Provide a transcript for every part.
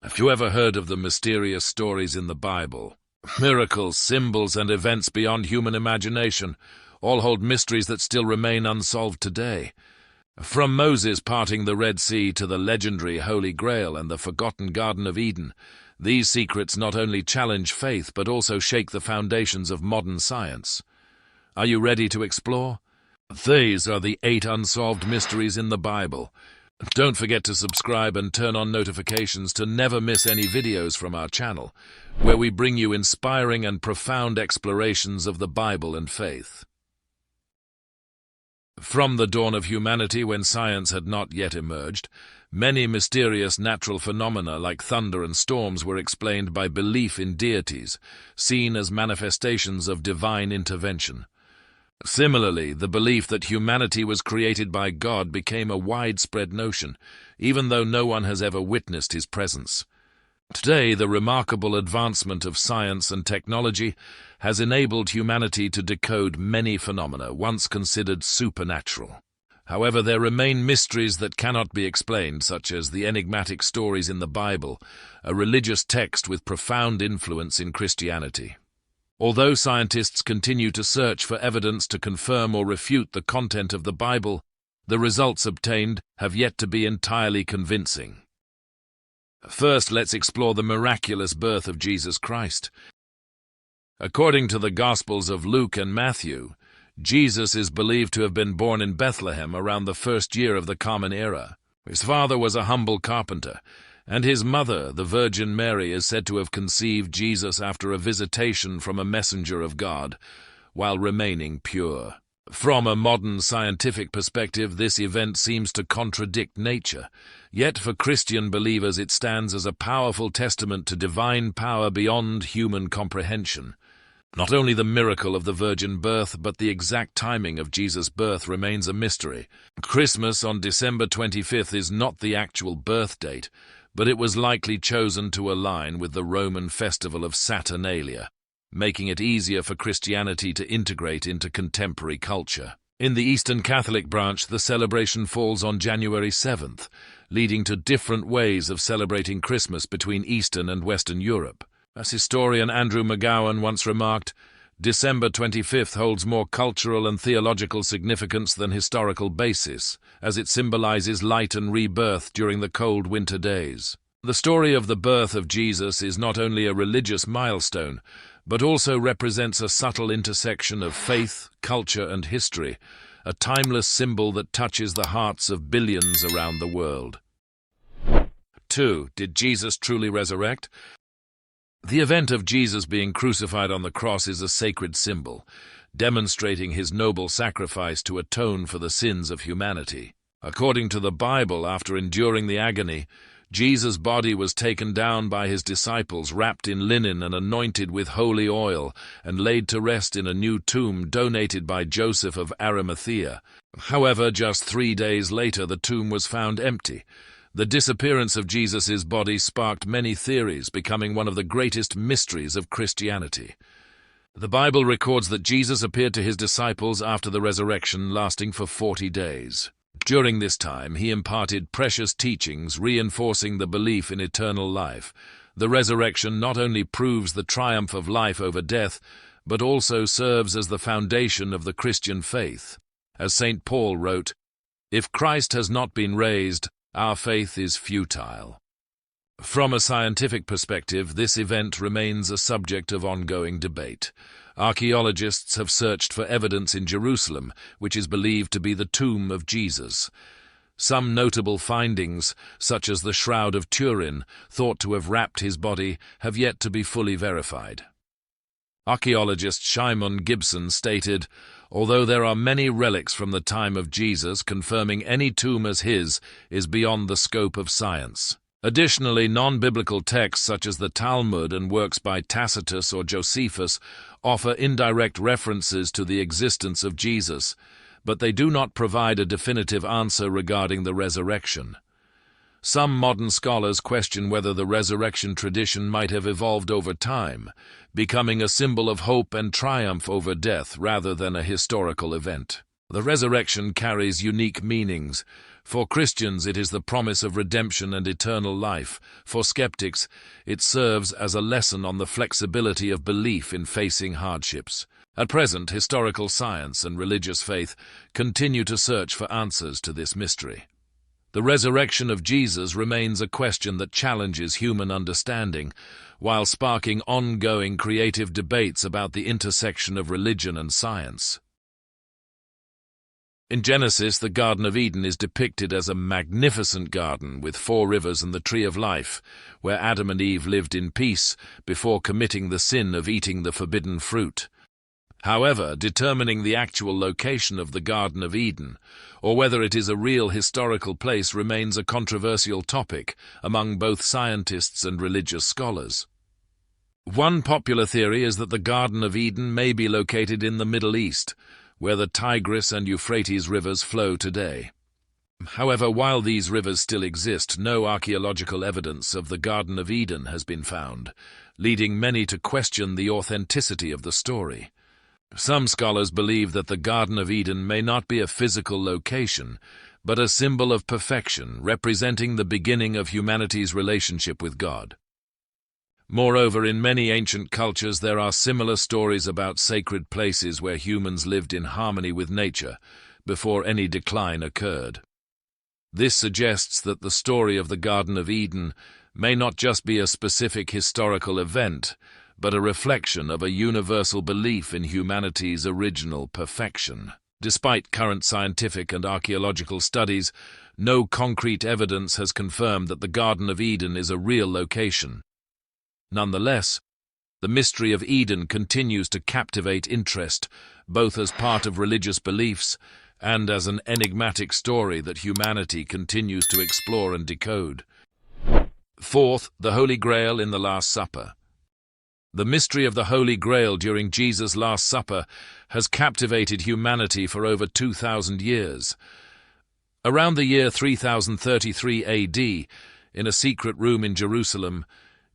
Have you ever heard of the mysterious stories in the Bible? Miracles, symbols, and events beyond human imagination all hold mysteries that still remain unsolved today. From Moses parting the Red Sea to the legendary Holy Grail and the forgotten Garden of Eden, these secrets not only challenge faith but also shake the foundations of modern science. Are you ready to explore? These are the 8 unsolved mysteries in the Bible. Don't forget to subscribe and turn on notifications to never miss any videos from our channel, where we bring you inspiring and profound explorations of the Bible and faith. From the dawn of humanity, when science had not yet emerged, many mysterious natural phenomena like thunder and storms were explained by belief in deities, seen as manifestations of divine intervention. Similarly, the belief that humanity was created by God became a widespread notion, even though no one has ever witnessed his presence. Today, the remarkable advancement of science and technology has enabled humanity to decode many phenomena once considered supernatural. However, there remain mysteries that cannot be explained, such as the enigmatic stories in the Bible, a religious text with profound influence in Christianity. Although scientists continue to search for evidence to confirm or refute the content of the Bible, the results obtained have yet to be entirely convincing. First, let's explore the miraculous birth of Jesus Christ. According to the Gospels of Luke and Matthew, Jesus is believed to have been born in Bethlehem around the first year of the Common Era. His father was a humble carpenter, and his mother, the Virgin Mary, is said to have conceived Jesus after a visitation from a messenger of God, while remaining pure. From a modern scientific perspective, this event seems to contradict nature, yet for Christian believers it stands as a powerful testament to divine power beyond human comprehension. Not only the miracle of the virgin birth, but the exact timing of Jesus' birth remains a mystery. Christmas on December 25th is not the actual birth date, but it was likely chosen to align with the Roman festival of Saturnalia, making it easier for Christianity to integrate into contemporary culture. In the Eastern Catholic branch, the celebration falls on January 7th, leading to different ways of celebrating Christmas between Eastern and Western Europe. As historian Andrew McGowan once remarked, December 25th holds more cultural and theological significance than historical basis, as it symbolizes light and rebirth during the cold winter days. The story of the birth of Jesus is not only a religious milestone, but also represents a subtle intersection of faith, culture, and history, a timeless symbol that touches the hearts of billions around the world. 2. Did Jesus truly resurrect? The event of Jesus being crucified on the cross is a sacred symbol, demonstrating his noble sacrifice to atone for the sins of humanity. According to the Bible, after enduring the agony, Jesus' body was taken down by his disciples, wrapped in linen and anointed with holy oil, and laid to rest in a new tomb donated by Joseph of Arimathea. However, just 3 days later, the tomb was found empty. The disappearance of Jesus' body sparked many theories, becoming one of the greatest mysteries of Christianity. The Bible records that Jesus appeared to his disciples after the resurrection, lasting for 40 days. During this time, he imparted precious teachings, reinforcing the belief in eternal life. The resurrection not only proves the triumph of life over death, but also serves as the foundation of the Christian faith. As St. Paul wrote, "If Christ has not been raised, our faith is futile." From a scientific perspective, this event remains a subject of ongoing debate. Archaeologists have searched for evidence in Jerusalem, which is believed to be the tomb of Jesus. Some notable findings, such as the Shroud of Turin, thought to have wrapped his body, have yet to be fully verified. Archaeologist Shimon Gibson stated, "Although there are many relics from the time of Jesus, confirming any tomb as his is beyond the scope of science." Additionally, non-biblical texts such as the Talmud and works by Tacitus or Josephus offer indirect references to the existence of Jesus, but they do not provide a definitive answer regarding the resurrection. Some modern scholars question whether the resurrection tradition might have evolved over time, becoming a symbol of hope and triumph over death rather than a historical event. The resurrection carries unique meanings. For Christians, it is the promise of redemption and eternal life. For skeptics, it serves as a lesson on the flexibility of belief in facing hardships. At present, historical science and religious faith continue to search for answers to this mystery. The resurrection of Jesus remains a question that challenges human understanding, while sparking ongoing creative debates about the intersection of religion and science. In Genesis, the Garden of Eden is depicted as a magnificent garden with 4 rivers and the tree of life, where Adam and Eve lived in peace before committing the sin of eating the forbidden fruit. However, determining the actual location of the Garden of Eden, or whether it is a real historical place, remains a controversial topic among both scientists and religious scholars. One popular theory is that the Garden of Eden may be located in the Middle East, where the Tigris and Euphrates rivers flow today. However, while these rivers still exist, no archaeological evidence of the Garden of Eden has been found, leading many to question the authenticity of the story. Some scholars believe that the Garden of Eden may not be a physical location, but a symbol of perfection, representing the beginning of humanity's relationship with God. Moreover, in many ancient cultures there are similar stories about sacred places where humans lived in harmony with nature before any decline occurred. This suggests that the story of the Garden of Eden may not just be a specific historical event, but a reflection of a universal belief in humanity's original perfection. Despite current scientific and archaeological studies, no concrete evidence has confirmed that the Garden of Eden is a real location. Nonetheless, the mystery of Eden continues to captivate interest, both as part of religious beliefs and as an enigmatic story that humanity continues to explore and decode. Fourth, the Holy Grail in the Last Supper. The mystery of the Holy Grail during Jesus' Last Supper has captivated humanity for over 2,000 years. Around the year 3033 AD, in a secret room in Jerusalem,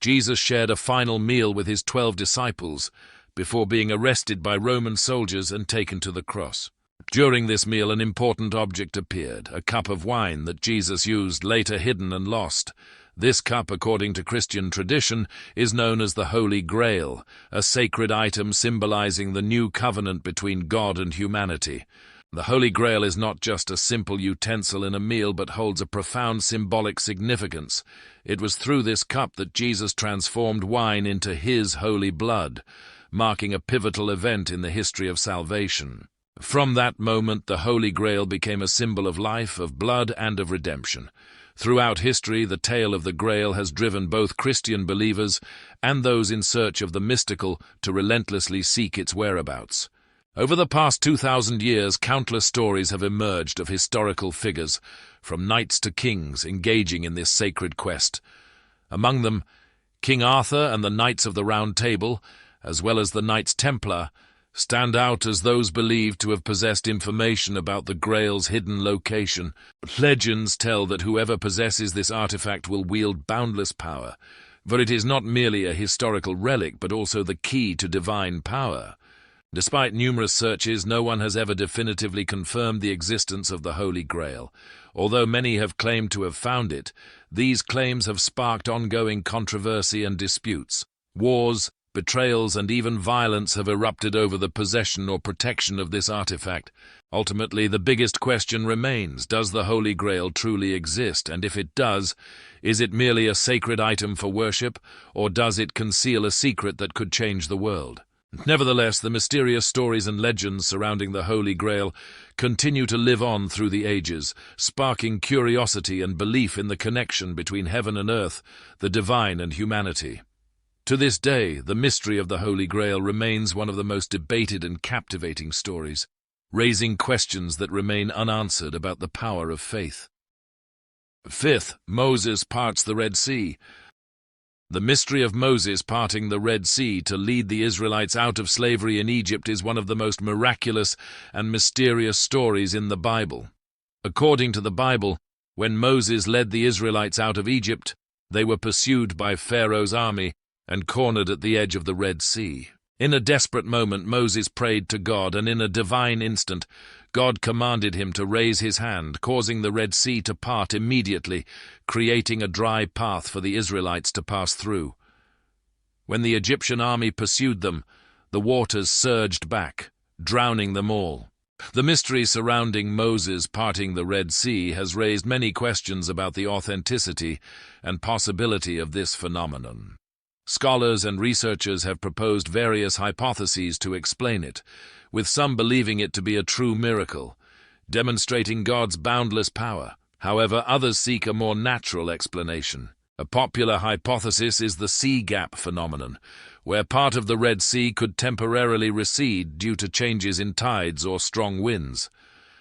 Jesus shared a final meal with his 12 disciples before being arrested by Roman soldiers and taken to the cross. During this meal, an important object appeared, a cup of wine that Jesus used, later hidden and lost. This cup, according to Christian tradition, is known as the Holy Grail, a sacred item symbolizing the new covenant between God and humanity. The Holy Grail is not just a simple utensil in a meal, but holds a profound symbolic significance. It was through this cup that Jesus transformed wine into his holy blood, marking a pivotal event in the history of salvation. From that moment, the Holy Grail became a symbol of life, of blood, and of redemption. Throughout history, the tale of the Grail has driven both Christian believers and those in search of the mystical to relentlessly seek its whereabouts. Over the past 2,000 years, countless stories have emerged of historical figures, from knights to kings, engaging in this sacred quest. Among them, King Arthur and the Knights of the Round Table, as well as the Knights Templar, stand out as those believed to have possessed information about the Grail's hidden location. Legends tell that whoever possesses this artifact will wield boundless power, for it is not merely a historical relic but also the key to divine power. Despite numerous searches, no one has ever definitively confirmed the existence of the Holy Grail. Although many have claimed to have found it, these claims have sparked ongoing controversy and disputes. Wars, betrayals, and even violence have erupted over the possession or protection of this artifact. Ultimately, the biggest question remains: does the Holy Grail truly exist? And if it does, is it merely a sacred item for worship, or does it conceal a secret that could change the world? Nevertheless, the mysterious stories and legends surrounding the Holy Grail continue to live on through the ages, sparking curiosity and belief in the connection between heaven and earth, the divine and humanity. To this day, the mystery of the Holy Grail remains one of the most debated and captivating stories, raising questions that remain unanswered about the power of faith. Fifth, Moses parts the Red Sea. The mystery of Moses parting the Red Sea to lead the Israelites out of slavery in Egypt is one of the most miraculous and mysterious stories in the Bible. According to the Bible, when Moses led the Israelites out of Egypt, they were pursued by Pharaoh's army and cornered at the edge of the Red Sea. In a desperate moment, Moses prayed to God, and in a divine instant, God commanded him to raise his hand, causing the Red Sea to part immediately, creating a dry path for the Israelites to pass through. When the Egyptian army pursued them, the waters surged back, drowning them all. The mystery surrounding Moses parting the Red Sea has raised many questions about the authenticity and possibility of this phenomenon. Scholars and researchers have proposed various hypotheses to explain it, with some believing it to be a true miracle, demonstrating God's boundless power. However, others seek a more natural explanation. A popular hypothesis is the sea gap phenomenon, where part of the Red Sea could temporarily recede due to changes in tides or strong winds.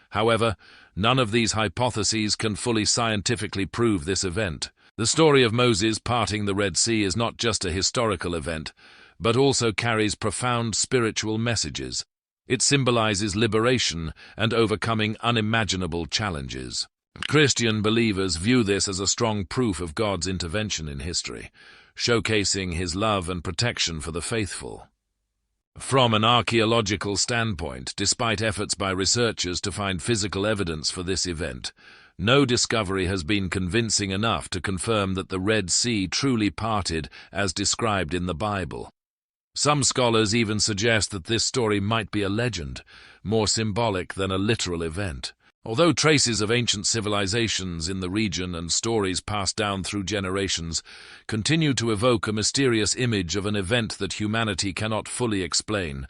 However, none of these hypotheses can fully scientifically prove this event. The story of Moses parting the Red Sea is not just a historical event, but also carries profound spiritual messages. It symbolizes liberation and overcoming unimaginable challenges. Christian believers view this as a strong proof of God's intervention in history, showcasing his love and protection for the faithful. From an archaeological standpoint, despite efforts by researchers to find physical evidence for this event, no discovery has been convincing enough to confirm that the Red Sea truly parted as described in the Bible. Some scholars even suggest that this story might be a legend, more symbolic than a literal event. Although traces of ancient civilizations in the region and stories passed down through generations continue to evoke a mysterious image of an event that humanity cannot fully explain,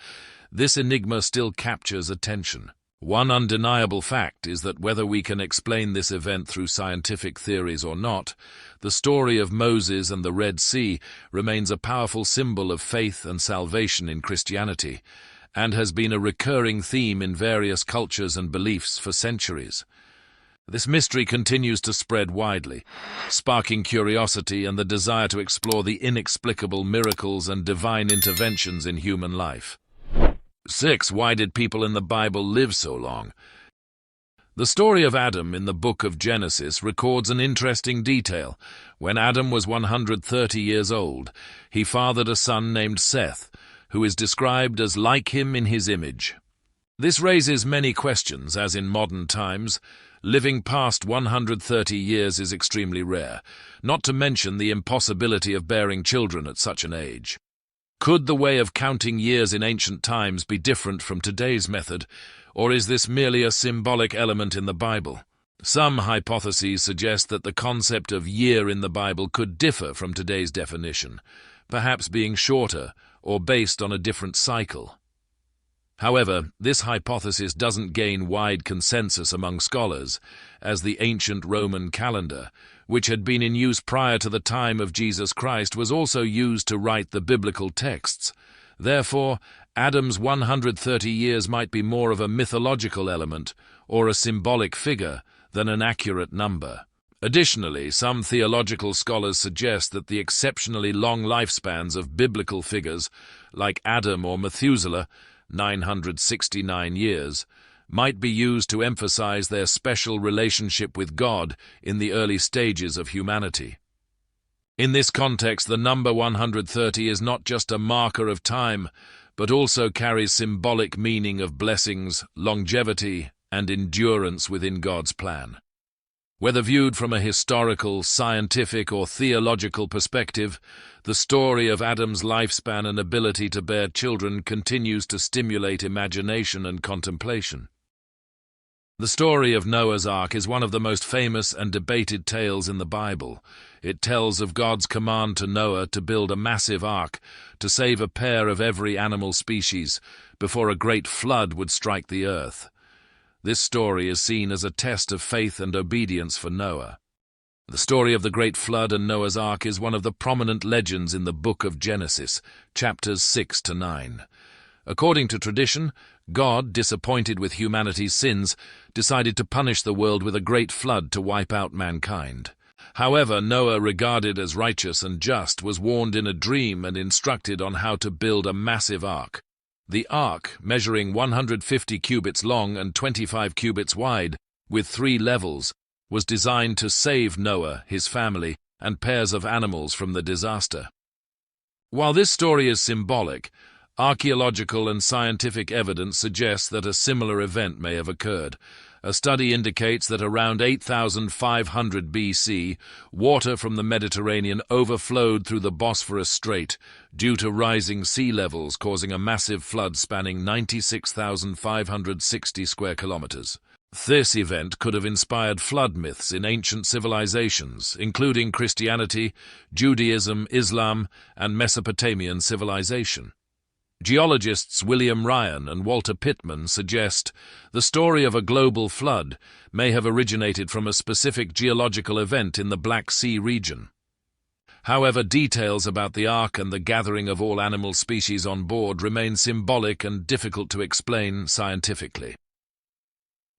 this enigma still captures attention. One undeniable fact is that whether we can explain this event through scientific theories or not, the story of Moses and the Red Sea remains a powerful symbol of faith and salvation in Christianity, and has been a recurring theme in various cultures and beliefs for centuries. This mystery continues to spread widely, sparking curiosity and the desire to explore the inexplicable miracles and divine interventions in human life. 6. Why did people in the Bible live so long? The story of Adam in the book of Genesis records an interesting detail. When Adam was 130 years old, he fathered a son named Seth, who is described as like him in his image. This raises many questions, as in modern times, living past 130 years is extremely rare, not to mention the impossibility of bearing children at such an age. Could the way of counting years in ancient times be different from today's method, or is this merely a symbolic element in the Bible? Some hypotheses suggest that the concept of year in the Bible could differ from today's definition, perhaps being shorter or based on a different cycle. However, this hypothesis doesn't gain wide consensus among scholars, as the ancient Roman calendar, which had been in use prior to the time of Jesus Christ, was also used to write the biblical texts. Therefore, Adam's 130 years might be more of a mythological element or a symbolic figure than an accurate number. Additionally, some theological scholars suggest that the exceptionally long lifespans of biblical figures, like Adam or Methuselah, 969 years, might be used to emphasize their special relationship with God in the early stages of humanity. In this context, the number 130 is not just a marker of time, but also carries symbolic meaning of blessings, longevity, and endurance within God's plan. Whether viewed from a historical, scientific, or theological perspective, the story of Adam's lifespan and ability to bear children continues to stimulate imagination and contemplation. The story of Noah's Ark is one of the most famous and debated tales in the Bible. It tells of God's command to Noah to build a massive ark to save a pair of every animal species before a great flood would strike the earth. This story is seen as a test of faith and obedience for Noah. The story of the Great Flood and Noah's Ark is one of the prominent legends in the book of Genesis, chapters 6 to 9. According to tradition, God, disappointed with humanity's sins, decided to punish the world with a great flood to wipe out mankind. However, Noah, regarded as righteous and just, was warned in a dream and instructed on how to build a massive ark. The ark, measuring 150 cubits long and 25 cubits wide, with 3 levels, was designed to save Noah, his family, and pairs of animals from the disaster. While this story is symbolic, Archaeological and scientific evidence suggests that a similar event may have occurred. A study indicates that around 8,500 BC, water from the Mediterranean overflowed through the Bosphorus Strait due to rising sea levels, causing a massive flood spanning 96,560 square kilometers. This event could have inspired flood myths in ancient civilizations, including Christianity, Judaism, Islam, and Mesopotamian civilization. Geologists William Ryan and Walter Pittman suggest the story of a global flood may have originated from a specific geological event in the Black Sea region. However, details about the Ark and the gathering of all animal species on board remain symbolic and difficult to explain scientifically.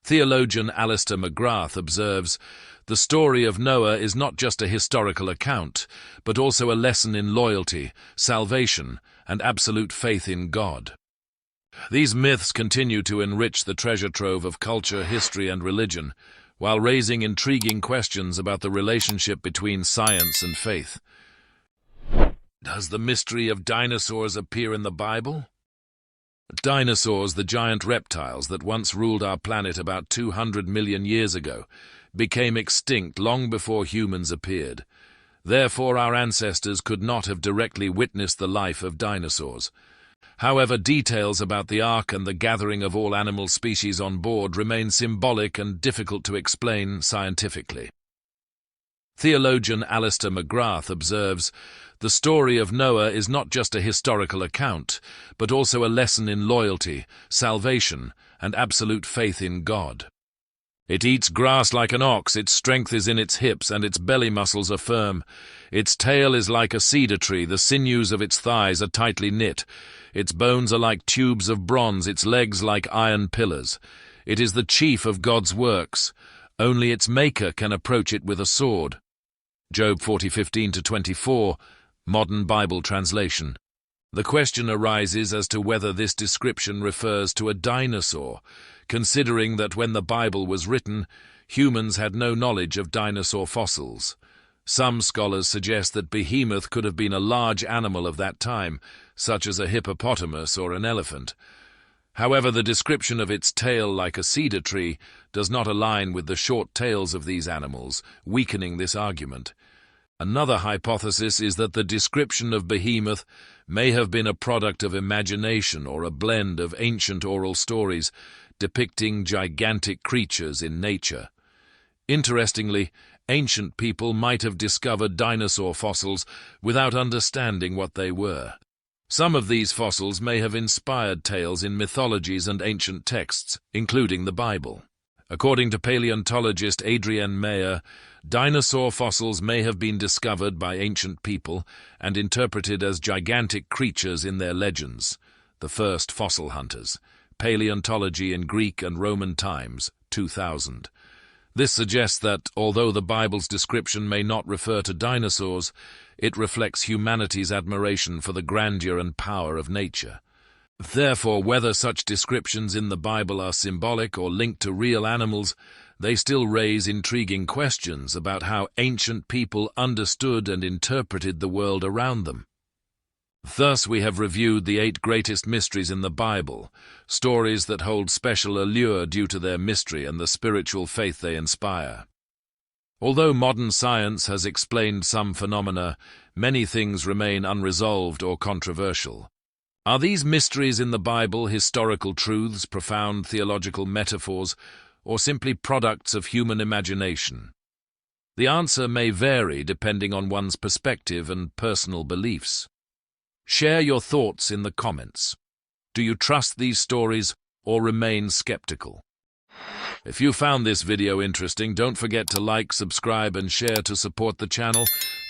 Theologian Alistair McGrath observes, "The story of Noah is not just a historical account, but also a lesson in loyalty, salvation, and absolute faith in God." These myths continue to enrich the treasure trove of culture, history, and religion, while raising intriguing questions about the relationship between science and faith. Does the mystery of dinosaurs appear in the Bible? Dinosaurs, the giant reptiles that once ruled our planet about 200 million years ago, became extinct long before humans appeared. Therefore, our ancestors could not have directly witnessed the life of dinosaurs. However, details about the Ark and the gathering of all animal species on board remain symbolic and difficult to explain scientifically. Theologian Alistair McGrath observes, "The story of Noah is not just a historical account, but also a lesson in loyalty, salvation, and absolute faith in God. It eats grass like an ox, its strength is in its hips, and its belly muscles are firm. Its tail is like a cedar tree, the sinews of its thighs are tightly knit. Its bones are like tubes of bronze, its legs like iron pillars. It is the chief of God's works. Only its maker can approach it with a sword." Job 40:15-24, Modern Bible Translation. The question arises as to whether this description refers to a dinosaur, considering that when the Bible was written, humans had no knowledge of dinosaur fossils. Some scholars suggest that behemoth could have been a large animal of that time, such as a hippopotamus or an elephant. However, the description of its tail like a cedar tree does not align with the short tails of these animals, weakening this argument. Another hypothesis is that the description of behemoth may have been a product of imagination or a blend of ancient oral stories depicting gigantic creatures in nature. Interestingly, ancient people might have discovered dinosaur fossils without understanding what they were. Some of these fossils may have inspired tales in mythologies and ancient texts, including the Bible. According to paleontologist Adrienne Mayer, dinosaur fossils may have been discovered by ancient people and interpreted as gigantic creatures in their legends. The First Fossil Hunters, Paleontology in Greek and Roman Times, 2000. This suggests that, although the Bible's description may not refer to dinosaurs, it reflects humanity's admiration for the grandeur and power of nature. Therefore, whether such descriptions in the Bible are symbolic or linked to real animals, they still raise intriguing questions about how ancient people understood and interpreted the world around them. Thus, we have reviewed the 8 greatest mysteries in the Bible, stories that hold special allure due to their mystery and the spiritual faith they inspire. Although modern science has explained some phenomena, many things remain unresolved or controversial. Are these mysteries in the Bible historical truths, profound theological metaphors, or simply products of human imagination? The answer may vary depending on one's perspective and personal beliefs. Share your thoughts in the comments. Do you trust these stories or remain skeptical? If you found this video interesting, don't forget to like, subscribe, and share to support the channel.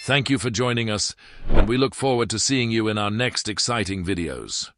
Thank you for joining us, and we look forward to seeing you in our next exciting videos.